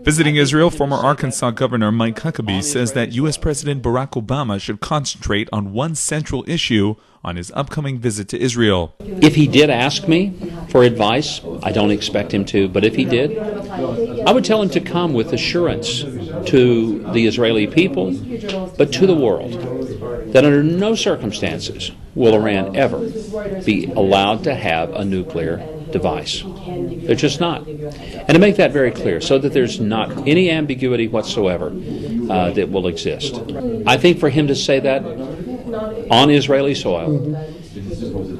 Visiting Israel, former Arkansas Governor Mike Huckabee says that U.S. President Barack Obama should concentrate on one central issue on his upcoming visit to Israel. If he did ask me for advice, I don't expect him to, but if he did, I would tell him to come with assurance to the Israeli people, but to the world, that under no circumstances will Iran ever be allowed to have a nuclear device. They're just not. And to make that very clear, so that there's not any ambiguity whatsoever that will exist. I think for him to say that on Israeli soil,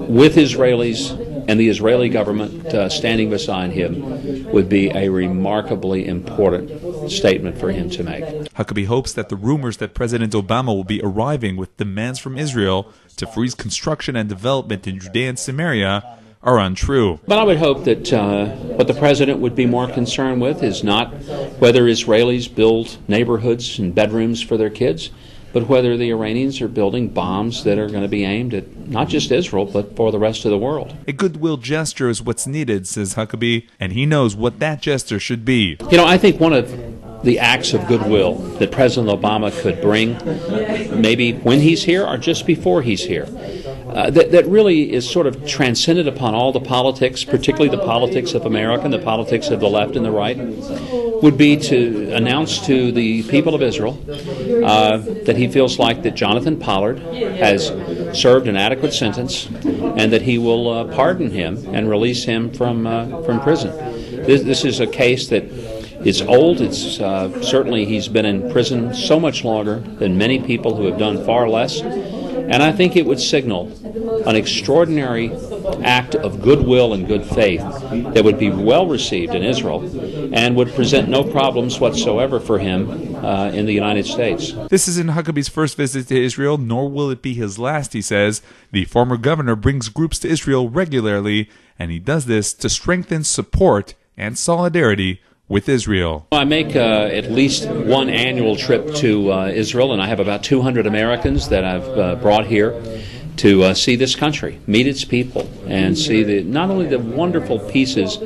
with Israelis and the Israeli government standing beside him, would be a remarkably important statement for him to make. Huckabee hopes that the rumors that President Obama will be arriving with demands from Israel to freeze construction and development in Judea and Samaria are untrue. But I would hope that what the president would be more concerned with is not whether Israelis build neighborhoods and bedrooms for their kids, but whether the Iranians are building bombs that are going to be aimed at not just Israel, but for the rest of the world. A goodwill gesture is what's needed, says Huckabee, and he knows what that gesture should be. You know, I think one of the acts of goodwill that President Obama could bring, maybe when he's here or just before he's here, that really is sort of transcended upon all the politics, particularly the politics of America and the politics of the left and the right, would be to announce to the people of Israel that he feels like that Jonathan Pollard has served an adequate sentence and that he will pardon him and release him from prison. This is a case that is old. It's certainly he's been in prison so much longer than many people who have done far less. And I think it would signal an extraordinary act of goodwill and good faith that would be well received in Israel and would present no problems whatsoever for him in the United States. This isn't Huckabee's first visit to Israel, nor will it be his last, he says. The former governor brings groups to Israel regularly, and he does this to strengthen support and solidarity with Israel. I make at least one annual trip to Israel, and I have about 200 Americans that I've brought here to see this country, meet its people, and see not only the wonderful pieces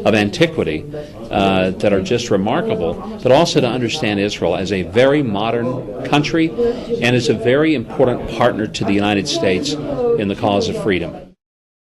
of antiquity that are just remarkable, but also to understand Israel as a very modern country and as a very important partner to the United States in the cause of freedom.